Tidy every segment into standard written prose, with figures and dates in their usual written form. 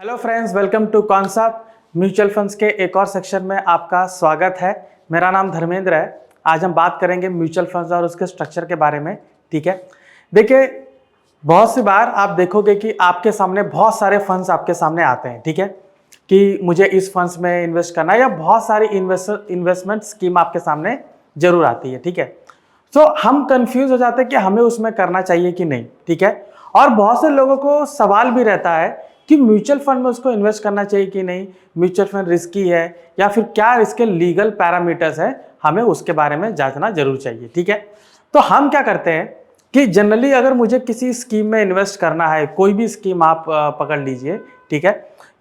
Hello friends, welcome to concept mutual funds के एक और सेक्शन में आपका स्वागत है। मेरा नाम धर्मेंद्र है। आज हम बात करेंगे म्यूचुअल फंड्स और उसके स्ट्रक्चर के बारे में। ठीक है, देखिए बहुत सी बार आप देखोगे कि आपके सामने बहुत सारे फंड्स आपके सामने आते हैं। ठीक है, कि मुझे इस फंड्स में इन्वेस्ट करना है या बहुत सारी इन्वेस्टमेंट स्कीम आपके सामने जरूर आती है। ठीक है, तो हम कंफ्यूज हो जाते हैं कि हमें उसमें करना चाहिए कि नहीं। ठीक है, और बहुत से लोगों को सवाल भी रहता है कि म्यूचुअल फंड में उसको इन्वेस्ट करना चाहिए कि नहीं, म्यूचुअल फंड रिस्की है या फिर क्या इसके लीगल पैरामीटर्स है, हमें उसके बारे में जांचना जरूर चाहिए। ठीक है, तो हम क्या करते हैं कि जनरली अगर मुझे किसी स्कीम में इन्वेस्ट करना है, कोई भी स्कीम आप पकड़ लीजिए, ठीक है,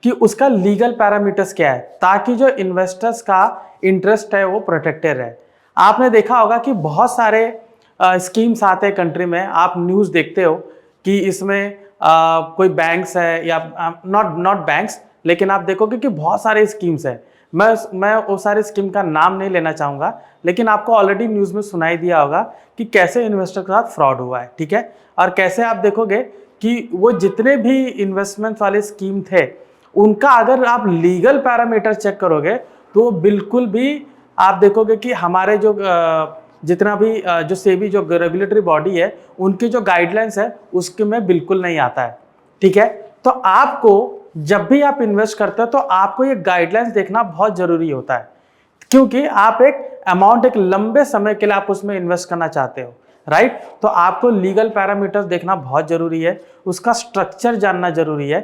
कि उसका लीगल पैरामीटर्स क्या है ताकि जो इन्वेस्टर्स का इंटरेस्ट है वो प्रोटेक्टेड रहे। आपने देखा होगा कि बहुत सारे स्कीम्स आते हैं कंट्री में, आप न्यूज़ देखते हो कि इसमें कोई बैंक्स है या नॉट बैंक्स, लेकिन आप देखोगे कि बहुत सारे स्कीम्स है। मैं वो सारे स्कीम का नाम नहीं लेना चाहूँगा, लेकिन आपको ऑलरेडी न्यूज़ में सुनाई दिया होगा कि कैसे इन्वेस्टर के साथ फ्रॉड हुआ है। ठीक है, और कैसे आप देखोगे कि वो जितने भी इन्वेस्टमेंट वाले स्कीम थे उनका अगर आप लीगल पैरामीटर चेक करोगे तो बिल्कुल भी आप देखोगे कि हमारे जो जितना भी जो सेबी जो रेगुलेटरी बॉडी है उनकी जो गाइडलाइंस है उसके में बिल्कुल नहीं आता है। ठीक है, तो आपको जब भी आप इन्वेस्ट करते हो तो आपको ये गाइडलाइंस देखना बहुत जरूरी होता है, क्योंकि आप एक अमाउंट एक लंबे समय के लिए आप उसमें इन्वेस्ट करना चाहते हो, राइट। तो आपको लीगल पैरामीटर्स देखना बहुत जरूरी है, उसका स्ट्रक्चर जानना जरूरी है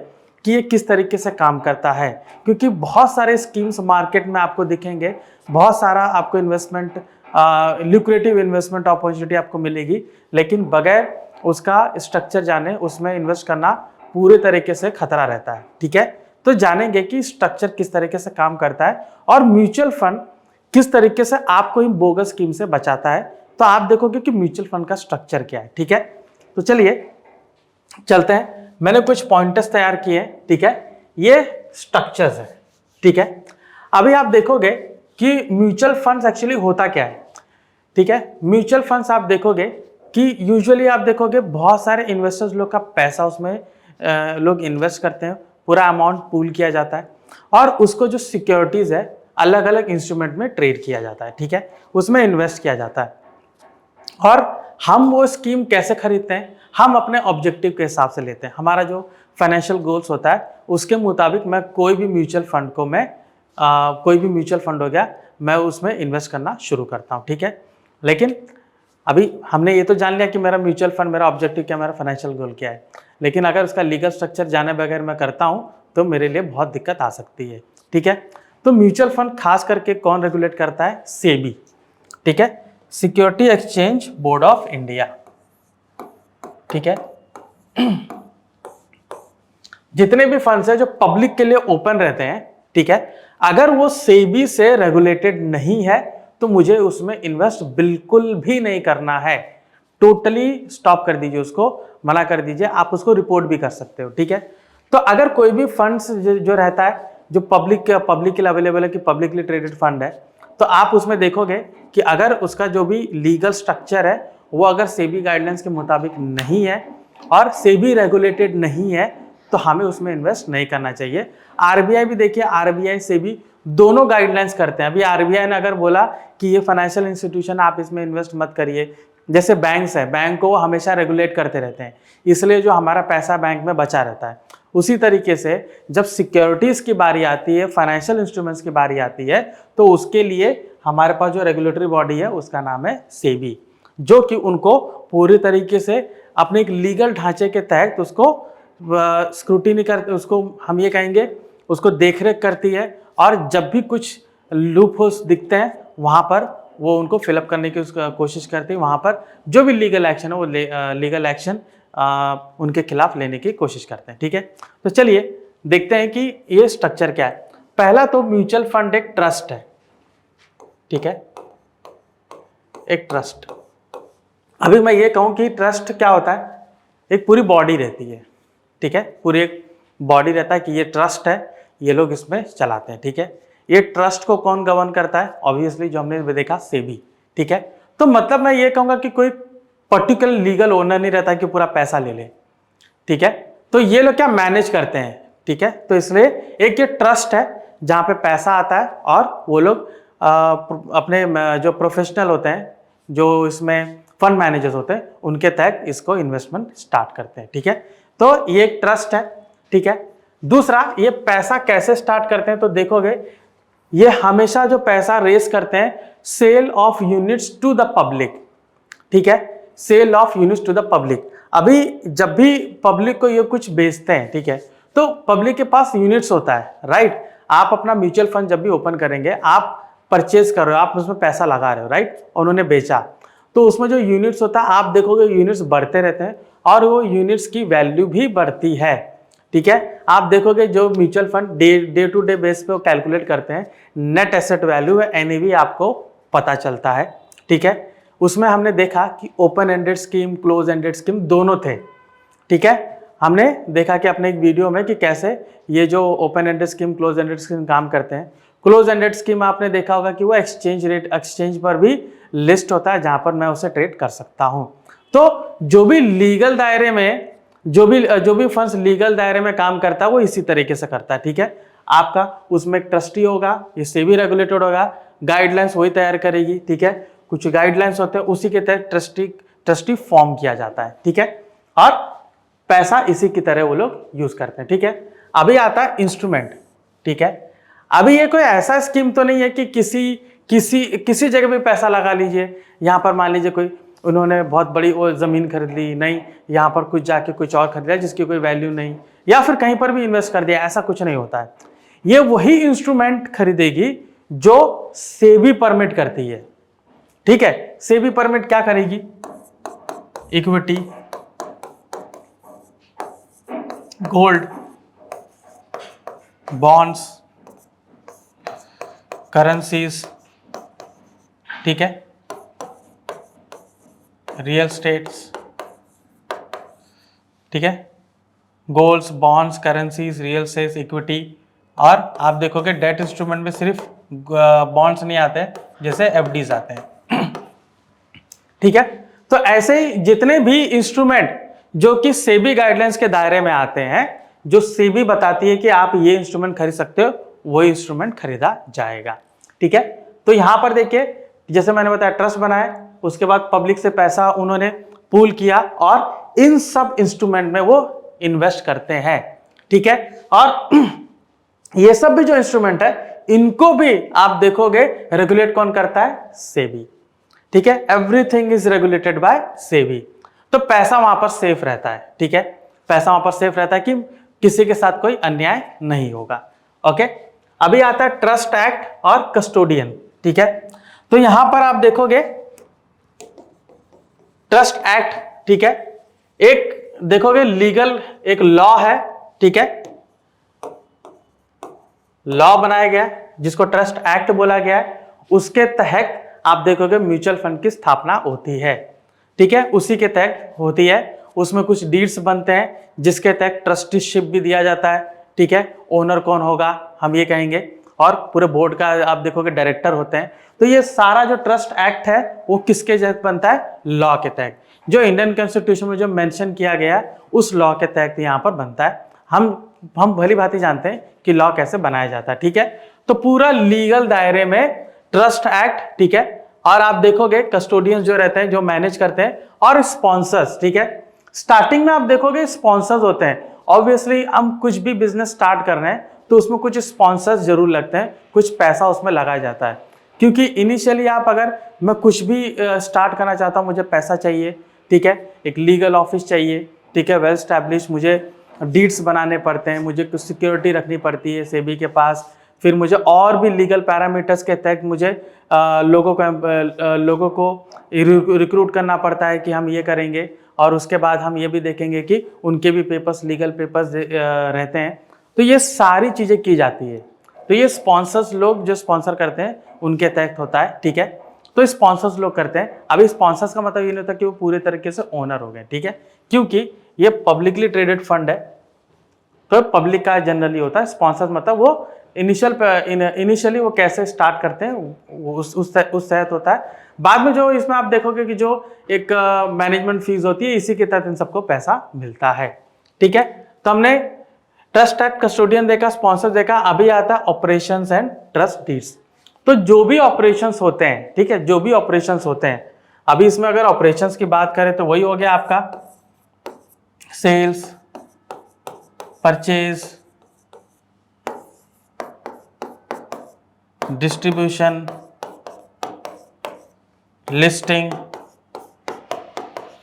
कि ये किस तरीके से काम करता है, क्योंकि बहुत सारे स्कीम्स मार्केट में आपको दिखेंगे, बहुत सारा आपको इन्वेस्टमेंट ल्यूक्रेटिव इन्वेस्टमेंट अपॉर्चुनिटी आपको मिलेगी, लेकिन बगैर उसका स्ट्रक्चर जाने उसमें इन्वेस्ट करना पूरे तरीके से खतरा रहता है। ठीक है, तो जानेंगे कि स्ट्रक्चर किस तरीके से काम करता है और म्यूचुअल फंड किस तरीके से आपको इन बोगस स्कीम से बचाता है। तो आप देखोगे कि म्यूचुअल फंड का स्ट्रक्चर क्या है। ठीक है, तो चलिए चलते हैं। मैंने कुछ पॉइंटर्स तैयार किए हैं। ठीक है, ये स्ट्रक्चर्स है। ठीक है, अभी आप देखोगे कि म्यूचुअल फंड्स एक्चुअली होता क्या है। ठीक है, म्यूचुअल फंड्स आप देखोगे कि यूजुअली आप देखोगे बहुत सारे इन्वेस्टर्स लोग का पैसा उसमें लोग इन्वेस्ट करते हैं, पूरा अमाउंट पूल किया जाता है और उसको जो सिक्योरिटीज है अलग अलग इंस्ट्रूमेंट में ट्रेड किया जाता है। ठीक है, उसमें इन्वेस्ट किया जाता है और हम वो स्कीम कैसे खरीदते हैं, हम अपने ऑब्जेक्टिव के हिसाब से लेते हैं। हमारा जो फाइनेंशियल गोल्स होता है उसके मुताबिक मैं कोई भी म्यूचुअल फंड को मैं कोई भी म्यूचुअल फंड हो गया मैं उसमें इन्वेस्ट करना शुरू करता हूँ। ठीक है, लेकिन अभी हमने ये तो जान लिया कि मेरा म्यूचुअल फंड, मेरा ऑब्जेक्टिव क्या, मेरा फाइनेंशियल गोल क्या है, लेकिन अगर उसका लीगल स्ट्रक्चर जाने बगैर मैं करता हूँ तो मेरे लिए बहुत दिक्कत आ सकती है। ठीक है, तो म्यूचुअल फंड खास करके कौन रेगुलेट करता है? सेबी। ठीक है, security exchange board of India. ठीक है, जितने भी फंड्स है जो पब्लिक के लिए ओपन रहते हैं, ठीक है, अगर वो सेबी से रेगुलेटेड नहीं है तो मुझे उसमें इन्वेस्ट बिल्कुल भी नहीं करना है। टोटली स्टॉप कर दीजिए, उसको मना कर दीजिए। आप उसको रिपोर्ट भी कर सकते हो। ठीक है, तो अगर कोई भी फंड्स जो रहता है जो पब्लिक के लिए अवेलेबल है कि पब्लिकली ट्रेडेड फंड है, तो आप उसमें देखोगे कि अगर उसका जो भी लीगल स्ट्रक्चर है वो अगर सेबी गाइडलाइंस के मुताबिक नहीं है और सेबी रेगुलेटेड नहीं है तो हमें उसमें इन्वेस्ट नहीं करना चाहिए। आरबीआई भी देखिए, आरबीआई सेबी दोनों गाइडलाइंस करते हैं। अभी आरबीआई ने अगर बोला कि ये फाइनेंशियल इंस्टीट्यूशन आप इसमें इन्वेस्ट मत करिए, जैसे बैंक्स है, बैंक को वो हमेशा रेगुलेट करते रहते हैं, इसलिए जो हमारा पैसा बैंक में बचा रहता है। उसी तरीके से जब सिक्योरिटीज की बारी आती है, फाइनेंशियल इंस्ट्रूमेंट्स की बारी आती है, तो उसके लिए हमारे पास जो रेगुलेटरी बॉडी है उसका नाम है सेबी, जो कि उनको पूरी तरीके से अपने एक लीगल ढांचे के तहत उसको स्क्रूटिनी करते, उसको हम ये कहेंगे उसको देखरेख करती है और जब भी कुछ लूप होल्स दिखते हैं वहाँ पर वो उनको फिलअप करने की कोशिश करती है, वहाँ पर जो भी लीगल एक्शन है वो लीगल एक्शन उनके खिलाफ लेने की कोशिश करते हैं। ठीक है, तो चलिए देखते हैं कि ये स्ट्रक्चर क्या है। पहला तो म्यूचुअल फंड एक ट्रस्ट है। ठीक है, एक ट्रस्ट। अभी मैं ये कहूँ कि ट्रस्ट क्या होता है, एक पूरी बॉडी रहती है। ठीक है, पूरी एक बॉडी रहता है कि ये ट्रस्ट है, ये लोग इसमें चलाते हैं। ठीक है, ये ट्रस्ट को कौन गवर्न करता है? ऑब्वियसली जो हमने देखा, सेबी। ठीक है, तो मतलब मैं ये कहूँगा कि कोई पर्टिकुलर लीगल ओनर नहीं रहता कि पूरा पैसा ले ले। ठीक है, तो ये लोग क्या मैनेज करते हैं। ठीक है। तो इसलिए एक ये ट्रस्ट है जहां पे पैसा आता है और वो लोग अपने जो प्रोफेशनल होते हैं, जो इसमें फंड मैनेजर्स होते हैं, उनके तहत इसको इन्वेस्टमेंट स्टार्ट करते हैं, ठीक है। तो ये एक ट्रस्ट है, ठीक है। दूसरा, ये पैसा कैसे स्टार्ट करते हैं तो देखोगे, ये हमेशा जो पैसा रेस करते हैं sale of units to the public, ठीक है, sale of units to the public. अभी जब भी पब्लिक को ये कुछ बेचते हैं, ठीक है, तो पब्लिक के पास यूनिट्स होता है, राइट। आप अपना म्यूचुअल फंड जब भी ओपन करेंगे, आप परचेज कर रहे हो, आप उसमें पैसा लगा रहे हो, राइट, उन्होंने बेचा, तो उसमें जो यूनिट्स होता है, आप देखोगे यूनिट्स बढ़ते रहते हैं और वो यूनिट्स की वैल्यू भी बढ़ती है, ठीक है। आप देखोगे जो mutual fund day to day base पे वो कैलकुलेट करते हैं, नेट एसेट वैल्यू है, एनएवी आपको पता चलता है, ठीक है। उसमें हमने देखा कि open ended scheme, close ended scheme दोनों थे, ठीक है। हमने देखा कि अपने एक वीडियो में कि कैसे ये जो open ended scheme, close ended scheme काम करते हैं। क्लोज एंडेड स्कीम आपने देखा होगा कि वो एक्सचेंज पर भी लिस्ट होता है, जहां पर मैं उसे ट्रेड कर सकता हूं। तो जो भी लीगल दायरे में, जो भी फंड्स लीगल दायरे में काम करता है, वो इसी तरीके से करता है, ठीक है। आपका उसमें ट्रस्टी होगा, ये सेबी रेगुलेटेड होगा, गाइडलाइंस वही तैयार करेगी, ठीक है। कुछ गाइडलाइंस होते हैं, उसी के तहत ट्रस्टी फॉर्म किया जाता है, ठीक है। और पैसा इसी की तरह वो लोग यूज करते हैं, ठीक है। अभी आता है इंस्ट्रूमेंट, ठीक है। अभी ये कोई ऐसा स्कीम तो नहीं है कि किसी जगह भी पैसा लगा लीजिए, यहाँ पर मान लीजिए कोई उन्होंने बहुत बड़ी वो जमीन खरीद ली, नहीं यहाँ पर कुछ जाके कुछ और खरीद लिया जिसकी कोई वैल्यू नहीं, या फिर कहीं पर भी इन्वेस्ट कर दिया, ऐसा कुछ नहीं होता है। ये वही इंस्ट्रूमेंट खरीदेगी जो सेबी परमिट करती है, ठीक है। सेबी परमिट क्या करेगी? इक्विटी, गोल्ड, बॉन्ड्स, करेंसीज, ठीक है, रियल स्टेट्स, ठीक है, golds, bonds, currencies, real estates, equity. और आप देखोगे डेट इंस्ट्रूमेंट में सिर्फ बॉन्ड्स नहीं आते, जैसे एफडीज आते हैं, ठीक है। तो ऐसे ही जितने भी इंस्ट्रूमेंट जो कि सेबी गाइडलाइंस के दायरे में आते हैं, जो सेबी बताती है कि आप ये इंस्ट्रूमेंट खरीद सकते हो, वही इंस्ट्रूमेंट खरीदा जाएगा, ठीक है। तो यहां पर देखिए, जैसे मैंने बताया ट्रस्ट बनाया, उसके बाद पब्लिक से पैसा उन्होंने पूल किया और इन सब इंस्ट्रूमेंट में वो इन्वेस्ट करते हैं, ठीक है। और ये सब भी जो इंस्ट्रूमेंट है, इनको भी आप देखोगे रेगुलेट कौन करता है? सेबी, ठीक है। Everything is regulated by SEBI. तो पैसा वहां पर सेफ रहता है, ठीक है। पैसा वहां पर सेफ रहता है कि किसी के साथ कोई अन्याय नहीं होगा, ओके। अभी आता है ट्रस्ट एक्ट और कस्टोडियन, ठीक है। तो यहां पर आप देखोगे ट्रस्ट एक्ट, ठीक है, एक देखोगे लीगल एक लॉ है, ठीक है, लॉ बनाया गया जिसको ट्रस्ट एक्ट बोला गया है। उसके तहत आप देखोगे म्यूचुअल फंड की स्थापना होती है, ठीक है, उसी के तहत होती है। उसमें कुछ डीड्स बनते हैं जिसके तहत ट्रस्टीशिप भी दिया जाता है, ठीक है। ओनर कौन होगा हम ये कहेंगे, और पूरे बोर्ड का आप देखोगे डायरेक्टर होते हैं। तो ये सारा जो ट्रस्ट एक्ट है वो किसके तहत बनता है? लॉ के तहत, जो इंडियन कॉन्स्टिट्यूशन में जो मेंशन किया गया उस लॉ के तहत यहाँ पर बनता है। हम भली भांति जानते हैं कि लॉ कैसे बनाया जाता है, ठीक है। तो पूरा लीगल दायरे में ट्रस्ट एक्ट, ठीक है। और आप देखोगे कस्टोडियंस जो रहते हैं, जो मैनेज करते हैं, और स्पॉन्सर्स, ठीक है। स्टार्टिंग में आप देखोगे स्पॉन्सर्स होते हैं। ऑब्वियसली हम कुछ भी बिजनेस स्टार्ट कर रहे हैं तो उसमें कुछ स्पॉन्सर्स जरूर लगते हैं, कुछ पैसा उसमें लगाया जाता है, क्योंकि इनिशियली आप अगर मैं कुछ भी स्टार्ट करना चाहता हूँ, मुझे पैसा चाहिए, ठीक है, एक लीगल ऑफिस चाहिए, ठीक है, वेल स्टैब्लिश, मुझे डीड्स बनाने पड़ते हैं, मुझे कुछ सिक्योरिटी रखनी पड़ती है सेबी के पास, फिर मुझे और भी लीगल पैरामीटर्स के तहत मुझे लोगों को रिक्रूट करना पड़ता है कि हम ये करेंगे, और उसके बाद हम ये भी देखेंगे कि उनके भी पेपर्स, लीगल पेपर्स रहते हैं। तो ये सारी चीज़ें की जाती है। तो ये स्पॉन्सर्स लोग जो स्पॉन्सर करते हैं उनके तहत होता है, ठीक है। तो स्पॉन्सर्स लोग करते हैं। अभी स्पॉन्सर्स का मतलब ये नहीं होता कि वो पूरे तरीके से ओनर हो गए, ठीक है, क्योंकि ये पब्लिकली ट्रेडेड फंड है, तो पब्लिक का जनरली होता है। स्पॉन्सर्स मतलब वो इनिशियली वो कैसे स्टार्ट करते हैं उस तहत होता है। बाद में जो इसमें आप देखोगे कि जो एक मैनेजमेंट फीस होती है, इसी के तहत इन सबको पैसा मिलता है, ठीक है। तो हमने ट्रस्ट एक्ट कस्टोडियन देखा, स्पॉन्सर देखा, अभी आता है ऑपरेशंस एंड ट्रस्ट डीड्स। तो जो भी ऑपरेशंस होते हैं, ठीक है, जो भी ऑपरेशंस होते हैं, अभी इसमें अगर ऑपरेशंस की बात करें तो वही हो गया आपका sales, purchase, distribution, listing,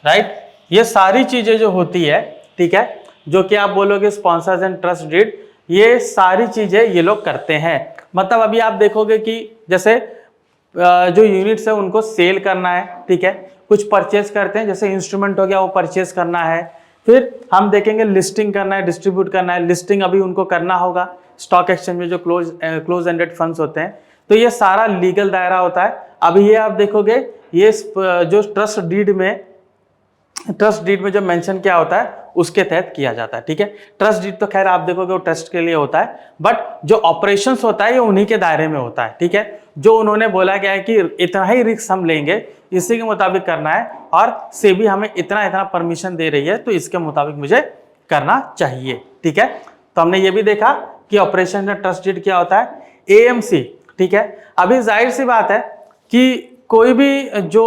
right. ये सारी चीजें जो होती है, ठीक है, जो कि आप बोलोगे स्पॉन्सर्स एंड ट्रस्ट डीड, ये सारी चीजें ये लोग करते हैं। मतलब अभी आप देखोगे कि जैसे जो यूनिट्स है उनको सेल करना है, ठीक है, कुछ परचेज करते हैं, जैसे इंस्ट्रूमेंट हो गया वो परचेज करना है, फिर हम देखेंगे लिस्टिंग करना है, डिस्ट्रीब्यूट करना है, लिस्टिंग अभी उनको करना होगा स्टॉक एक्सचेंज में जो क्लोज एंडेड फंड्स होते हैं, तो ये सारा लीगल दायरा होता है। अभी ये आप देखोगे ये जो ट्रस्ट डीड में जो मेंशन क्या होता है उसके तहत किया जाता है, ठीक है। ट्रस्ट डीड तो खैर आप देखोगे वो ट्रस्ट के लिए होता है, बट जो ऑपरेशंस होता है ये उन्हीं के दायरे में होता है, ठीक है। जो उन्होंने बोला गया है कि इतना ही रिस्क हम लेंगे, इसी के मुताबिक करना है, और सेबी हमें इतना परमिशन दे रही है तो इसके मुताबिक मुझे करना चाहिए, ठीक है। तो हमने ये भी देखा कि ऑपरेशन ट्रस्ट डीड क्या होता है, एएमसी, ठीक है। अभी जाहिर सी बात है कि कोई भी जो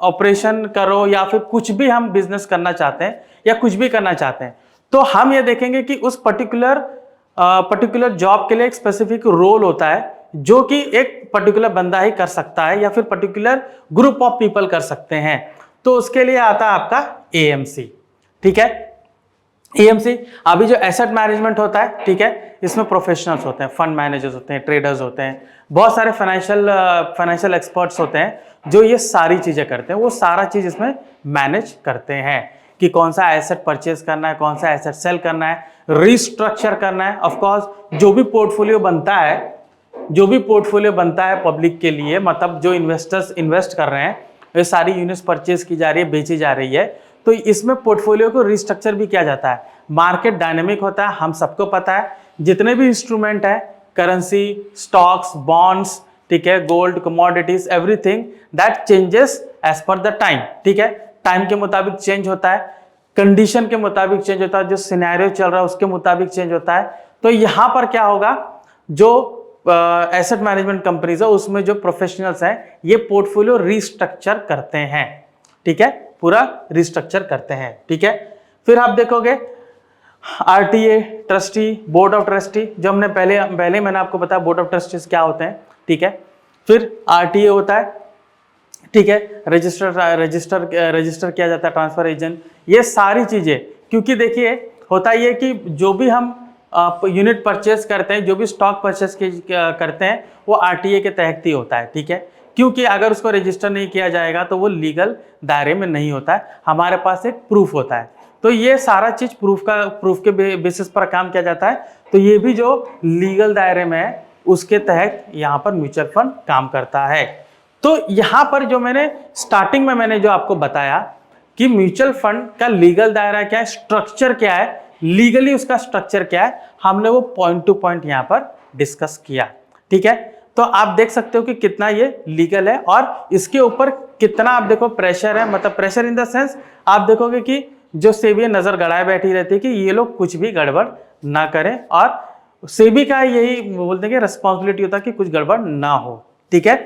ऑपरेशन करो या फिर कुछ भी हम बिजनेस करना चाहते हैं या कुछ भी करना चाहते हैं, तो हम ये देखेंगे कि उस पर्टिकुलर जॉब के लिए एक स्पेसिफिक रोल होता है जो कि एक पर्टिकुलर बंदा ही कर सकता है या फिर पर्टिकुलर ग्रुप ऑफ पीपल कर सकते हैं। तो उसके लिए आता है आपका एएमसी, ठीक है। एएमसी अभी जो एसेट मैनेजमेंट होता है, ठीक है, इसमें प्रोफेशनल्स होते हैं, फंड मैनेजर्स होते हैं, ट्रेडर्स होते हैं, बहुत सारे फाइनेंशियल एक्सपर्ट्स होते हैं जो ये सारी चीजें करते हैं, वो सारा चीज इसमें मैनेज करते हैं कि कौन सा एसेट परचेज करना है, कौन सा एसेट सेल करना है, रिस्ट्रक्चर करना है। ऑफ कोर्स जो भी पोर्टफोलियो बनता है पब्लिक के लिए, मतलब जो इन्वेस्टर्स इन्वेस्ट कर रहे हैं, ये सारी यूनिट्स परचेज की जा रही है, बेची जा रही है, तो इसमें पोर्टफोलियो को रिस्ट्रक्चर भी किया जाता है। मार्केट डायनेमिक होता है, हम सबको पता है, जितने भी इंस्ट्रूमेंट है, करेंसी, स्टॉक्स, बॉन्ड्स, ठीक है, gold, commodities, everything that changes as per the time, ठीक है, टाइम के मुताबिक चेंज होता है, कंडीशन के मुताबिक चेंज होता है, जो सिनेरियो चल रहा है उसके मुताबिक चेंज होता है। तो यहां पर क्या होगा, जो एसेट मैनेजमेंट कंपनीज है उसमें जो प्रोफेशनल्स हैं ये पोर्टफोलियो रिस्ट्रक्चर करते हैं, ठीक है, पूरा रिस्ट्रक्चर करते हैं, ठीक है। फिर आप देखोगे RTA, trustee, board of trustee, जो हमने पहले मैंने आपको बताया बोर्ड ऑफ ट्रस्टीज क्या होते हैं, ठीक है। फिर आरटीए होता है, ठीक है, रजिस्टर किया जाता है, ट्रांसफर एजेंट, ये सारी चीजें, क्योंकि देखिए होता ये कि जो भी हम यूनिट परचेस करते हैं, जो भी स्टॉक परचेस करते हैं, वो आरटीए के तहत ही होता है, ठीक है, क्योंकि अगर उसको रजिस्टर नहीं किया जाएगा तो वो लीगल दायरे में नहीं होता है, हमारे पास एक प्रूफ होता है। तो ये सारा चीज प्रूफ के बेसिस पर काम किया जाता है। तो ये भी जो लीगल दायरे में है उसके तहत यहाँ पर म्यूचुअल फंड काम करता है। तो यहाँ पर जो मैंने स्टार्टिंग में मैंने जो आपको बताया कि म्यूचुअल फंड का लीगल दायरा क्या है, स्ट्रक्चर क्या है, लीगली उसका स्ट्रक्चर क्या है, हमने वो पॉइंट टू पॉइंट यहाँ पर डिस्कस किया, ठीक है। तो आप देख सकते हो कि कितना ये लीगल है और इसके ऊपर कितना आप देखो प्रेशर है, मतलब प्रेशर इन द सेंस आप देखोगे कि जो सेबी नजर गड़ाए बैठी रहती है कि ये लोग कुछ भी गड़बड़ ना करें, और सेबी का यही बोलते हैं कि रिस्पॉन्सिबिलिटी होता है कि कुछ गड़बड़ ना हो, ठीक है।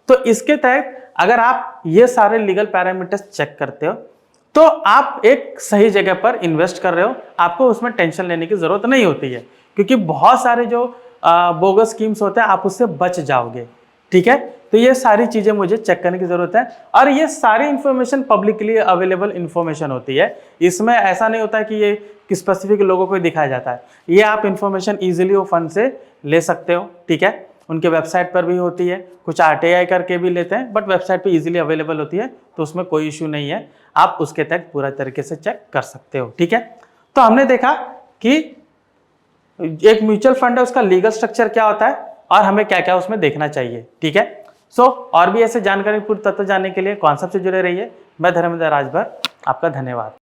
तो इसके तहत अगर आप ये सारे लीगल पैरामीटर्स चेक करते हो तो आप एक सही जगह पर इन्वेस्ट कर रहे हो, आपको उसमें टेंशन लेने की जरूरत नहीं होती है, क्योंकि बहुत सारे जो बोगस स्कीम्स होते हैं आप उससे बच जाओगे, ठीक है। तो ये सारी चीजें मुझे चेक करने की जरूरत है, और ये सारी इंफॉर्मेशन पब्लिकली अवेलेबल इंफॉर्मेशन होती है, इसमें ऐसा नहीं होता है कि ये स्पेसिफिक लोगों को दिखाया जाता है, ये आप इंफॉर्मेशन इजीली वो फंड से ले सकते हो, ठीक है। उनके वेबसाइट पर भी होती है, कुछ आरटीआई करके भी लेते हैं, बट वेबसाइट पे इजीली अवेलेबल होती है, तो उसमें कोई इशू नहीं है, आप उसके तहत पूरा तरीके से चेक कर सकते हो, ठीक है। तो हमने देखा कि एक म्यूचुअल फंड है उसका लीगल स्ट्रक्चर क्या होता है और हमें क्या क्या उसमें देखना चाहिए, ठीक है। और भी ऐसे जानकारी पूर्ण तत्व जानने के लिए कॉन्सेप्ट से जुड़े रहिए। मैं धर्मेंद्र राजभर, आपका धन्यवाद।